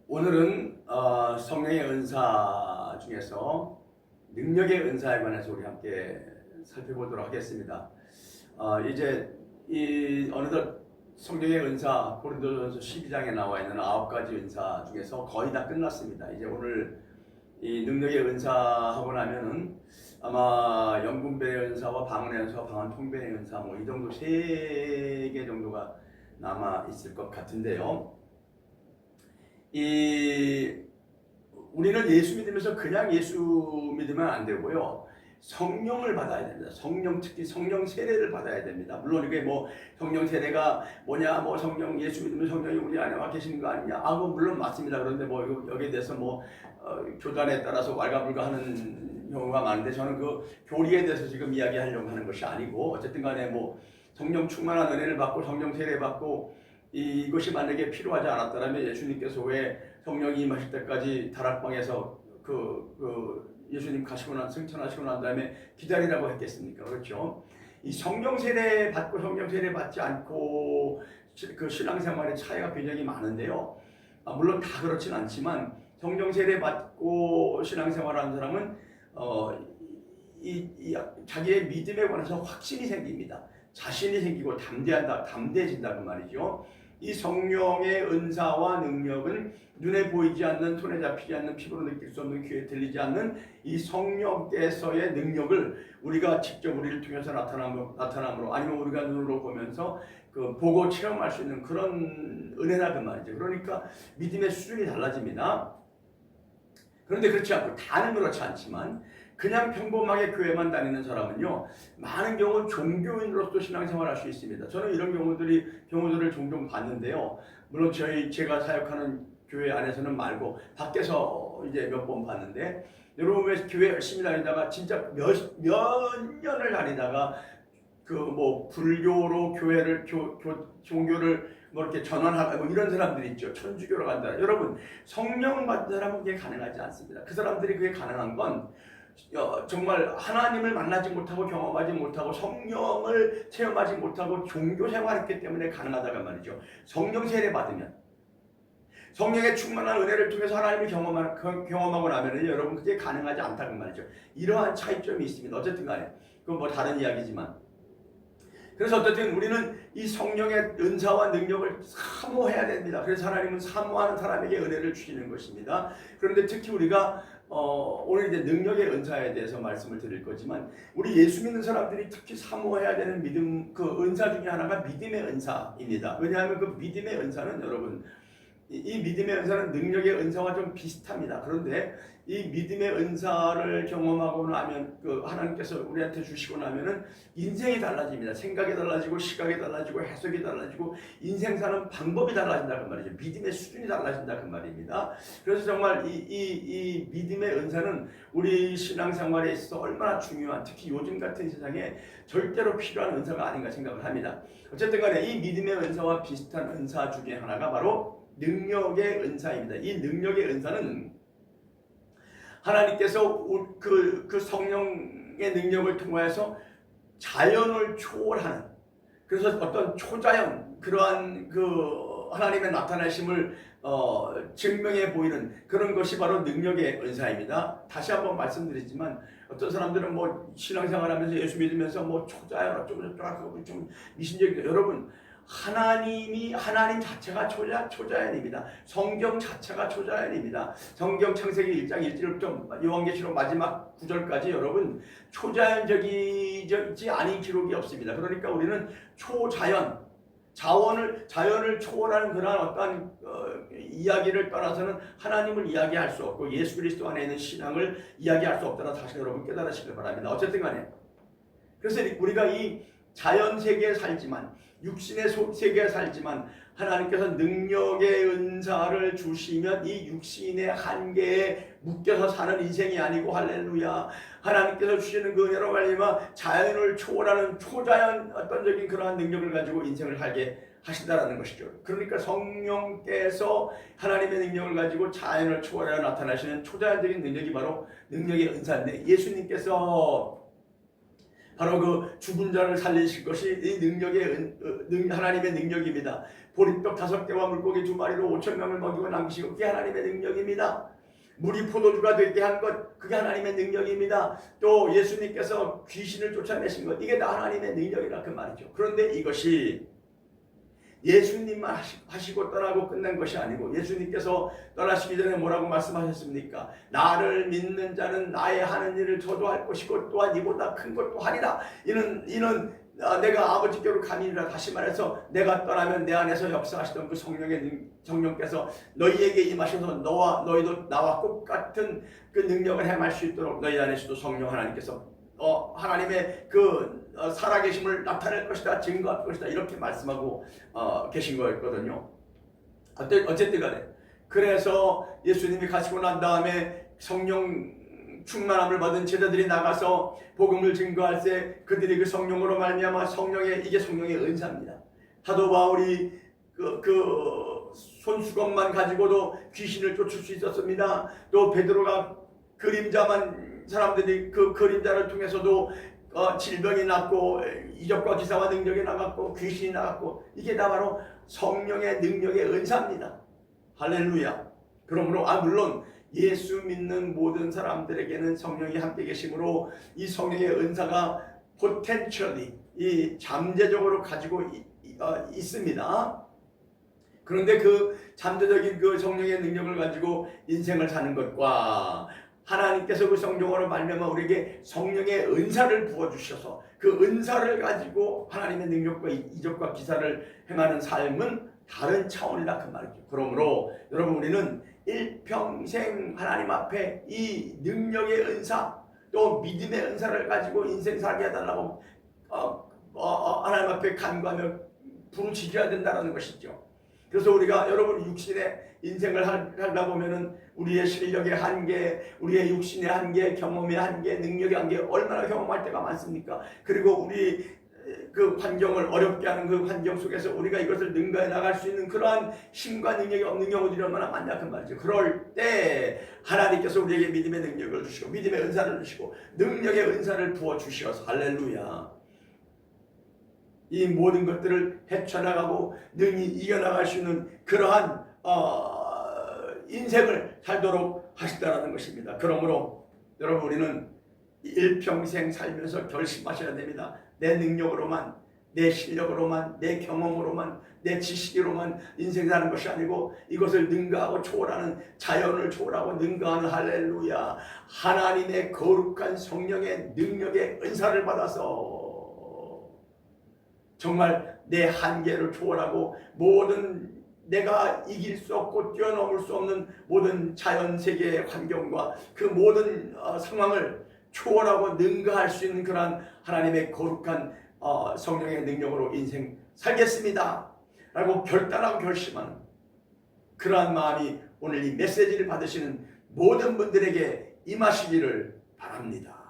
오늘은 성령의 은사 중에서 능력의 은사에 관해서 우리 함께 살펴보도록 하겠습니다. 이제 이 어느덧 성령의 은사 고린도전서 12장에 나와 있는 9가지 은사 중에서 거의 다 끝났습니다. 이제 오늘 이 능력의 은사하고 나면은 아마 영분별의 은사와 방언의 은사와 방언 통변의 은사 뭐 이 정도 3개 정도가 남아 있을 것 같은데요. 우리는 예수 믿으면서 그냥 예수 믿으면 안 되고요. 성령을 받아야 됩니다. 성령, 특히 성령 세례를 받아야 됩니다. 물론 이게 뭐 성령 세례가 뭐냐, 뭐 성령 예수 믿으면 성령이 우리 안에 와 계시는 거 아니냐, 뭐 물론 맞습니다. 그런데 뭐 여기에 대해서 뭐 교단에 따라서 왈가불가하는 경우가 많은데 저는 그 교리에 대해서 지금 이야기하려고 하는 것이 아니고 어쨌든간에 뭐 성령 충만한 은혜를 받고 성령 세례 받고 이것이 만약에 필요하지 않았다면 예수님께서 왜 성령이 임하실 때까지 다락방에서 예수님 가시고 승천하시고 난 다음에 기다리라고 했겠습니까? 그렇죠? 이 성령 세례 받고 성령 세례 받지 않고 그 신앙생활의 차이가 굉장히 많은데요. 물론 다 그렇진 않지만 성령 세례 받고 신앙생활하는 사람은 자기의 믿음에 관해서 확신이 생깁니다. 자신이 생기고 담대해진다 그 말이죠. 이 성령의 은사와 능력은 눈에 보이지 않는, 손에 잡히지 않는, 피부로 느낄 수 없는, 귀에 들리지 않는 이 성령께서의 능력을 우리가 직접 우리를 통해서 나타남으로 아니면 우리가 눈으로 보면서 보고 체험할 수 있는 그런 은혜라 그 말이죠. 그러니까 믿음의 수준이 달라집니다. 그런데 그렇지 않고 다는 그렇지 않지만 그냥 평범하게 교회만 다니는 사람은요, 많은 경우 종교인으로서 신앙생활할 수 있습니다. 저는 이런 경우들을 종종 봤는데요. 물론 제가 사역하는 교회 안에서는 말고 밖에서 이제 몇 번 봤는데, 여러분 왜 교회 열심히 다니다가 진짜 몇 년을 다니다가 불교로 종교를 이렇게 전환하고 이런 사람들이 있죠. 천주교로 간다. 여러분, 성령 받은 사람은 그게 가능하지 않습니다. 그 사람들이 그게 가능한 건 정말 하나님을 만나지 못하고 경험하지 못하고 성령을 체험하지 못하고 종교 생활했기 때문에 가능하다고 말이죠. 성령 세례 받으면, 성령의 충만한 은혜를 통해서 하나님을 경험하고 나면 여러분 그게 가능하지 않다고 말이죠. 이러한 차이점이 있습니다. 어쨌든 간에 그건 뭐 다른 이야기지만, 그래서 어쨌든 우리는 이 성령의 은사와 능력을 사모해야 됩니다. 그래서 하나님은 사모하는 사람에게 은혜를 주시는 것입니다. 그런데 특히 우리가 오늘 이제 능력의 은사에 대해서 말씀을 드릴 거지만, 우리 예수 믿는 사람들이 특히 사모해야 되는 은사 중에 하나가 믿음의 은사입니다. 왜냐하면 그 믿음의 은사는 여러분, 이 믿음의 은사는 능력의 은사와 좀 비슷합니다. 그런데 이 믿음의 은사를 경험하고 나면 하나님께서 우리한테 주시고 나면은 인생이 달라집니다. 생각이 달라지고 시각이 달라지고 해석이 달라지고 인생 사는 방법이 달라진다 그 말이죠. 믿음의 수준이 달라진다 그 말입니다. 그래서 정말 이 믿음의 은사는 우리 신앙생활에 있어서 얼마나 중요한, 특히 요즘 같은 세상에 절대로 필요한 은사가 아닌가 생각을 합니다. 어쨌든 간에 이 믿음의 은사와 비슷한 은사 중에 하나가 바로 능력의 은사입니다. 이 능력의 은사는 하나님께서 그 성령의 능력을 통해서 자연을 초월하는, 그래서 어떤 초자연, 그러한 하나님의 나타나심을 증명해 보이는 그런 것이 바로 능력의 은사입니다. 다시 한번 말씀드리지만, 어떤 사람들은 뭐 신앙생활하면서 예수 믿으면서 뭐 초자연 어쩌고 좀 미신적이다. 여러분, 하나님 자체가 초자연입니다. 성경 자체가 초자연입니다. 성경 창세기 1장 1절부터 요한계시록 마지막 9절까지 여러분 초자연적이지 않은 기록이 없습니다. 그러니까 우리는 자연을 초월하는 그러한 어떤 이야기를 떠나서는 하나님을 이야기할 수 없고 예수 그리스도 안에 있는 신앙을 이야기할 수 없다는 사실 여러분 깨달으시길 바랍니다. 어쨌든 간에, 그래서 우리가 이 자연 세계에 살지만, 육신의 세계에 살지만 하나님께서 능력의 은사를 주시면 이 육신의 한계에 묶여서 사는 인생이 아니고, 할렐루야, 하나님께서 주시는 그 은혜로 말미암아 자연을 초월하는 초자연 어떤적인 그러한 능력을 가지고 인생을 살게 하신다라는 것이죠. 그러니까 성령께서 하나님의 능력을 가지고 자연을 초월하여 나타나시는 초자연적인 능력이 바로 능력의 은사인데, 예수님께서 바로 그 죽은 자를 살리실 것이 이 하나님의 능력입니다. 보리떡 5개와 물고기 2마리로 5,000명을 먹이고 남기시고 그게 하나님의 능력입니다. 물이 포도주가 되게 한 것 그게 하나님의 능력입니다. 또 예수님께서 귀신을 쫓아내신 것 이게 다 하나님의 능력이라 그 말이죠. 그런데 이것이 예수님만 하시고 떠나고 끝난 것이 아니고 예수님께서 떠나시기 전에 뭐라고 말씀하셨습니까? 나를 믿는 자는 나의 하는 일을 저도 할 것이고 또한 이보다 큰 것도 하리라. 이는 내가 아버지께로 가니라. 다시 말해서 내가 떠나면 내 안에서 역사하시던 그 성령께서 너희에게 임하셔서 너희도 나와 똑같은 그 능력을 행할 수 있도록 너희 안에서도 성령 하나님께서 하나님의 그 살아계심을 나타낼 것이다, 증거할 것이다 이렇게 말씀하고 계신 거였거든요. 어쨌든 간에 그래서 예수님이 가시고 난 다음에 성령 충만함을 받은 제자들이 나가서 복음을 증거할 때 그들이 그 성령으로 말미암아 이게 성령의 은사입니다. 사도 바울이 그 손수건만 가지고도 귀신을 쫓을 수 있었습니다. 또 베드로가 그림자만 사람들이 그 그림자를 통해서도 질병이 낫고 이적과 기사와 능력이 나갔고 귀신이 나갔고 이게 다 바로 성령의 능력의 은사입니다. 할렐루야. 그러므로 물론 예수 믿는 모든 사람들에게는 성령이 함께 계심으로 이 성령의 은사가 potentially 이 잠재적으로 가지고 있습니다. 그런데 그 잠재적인 그 성령의 능력을 가지고 인생을 사는 것과 하나님께서 그 성령으로 말미암아 우리에게 성령의 은사를 부어주셔서 그 은사를 가지고 하나님의 능력과 이적과 기사를 행하는 삶은 다른 차원이다 그 말이죠. 그러므로 여러분 우리는 일평생 하나님 앞에 이 능력의 은사 또 믿음의 은사를 가지고 인생 살게 해달라고 하나님 앞에 간구하며 부르짖어야 된다는 것이죠. 그래서 우리가 여러분 육신의 인생을 살다 보면은 우리의 실력의 한계, 우리의 육신의 한계, 경험의 한계, 능력의 한계 얼마나 경험할 때가 많습니까? 그리고 우리 그 환경을 어렵게 하는 그 환경 속에서 우리가 이것을 능가해 나갈 수 있는 그러한 힘과 능력이 없는 경우들이 얼마나 많냐 그 말이죠. 그럴 때 하나님께서 우리에게 믿음의 능력을 주시고 믿음의 은사를 주시고 능력의 은사를 부어 주셔서 할렐루야. 이 모든 것들을 헤쳐나가고 능히 이겨나갈 수 있는 그러한 인생을 살도록 하시다라는 것입니다. 그러므로 여러분 우리는 일평생 살면서 결심하셔야 됩니다. 내 능력으로만, 내 실력으로만, 내 경험으로만, 내 지식으로만 인생 사는 것이 아니고 이것을 능가하고 초월하는 자연을 초월하고 능가하는 할렐루야 하나님의 거룩한 성령의 능력의 은사를 받아서 정말 내 한계를 초월하고 모든 내가 이길 수 없고 뛰어넘을 수 없는 모든 자연 세계의 환경과 그 모든 상황을 초월하고 능가할 수 있는 그러한 하나님의 거룩한 성령의 능력으로 인생 살겠습니다 라고 결단하고 결심하는 그러한 마음이 오늘 이 메시지를 받으시는 모든 분들에게 임하시기를 바랍니다.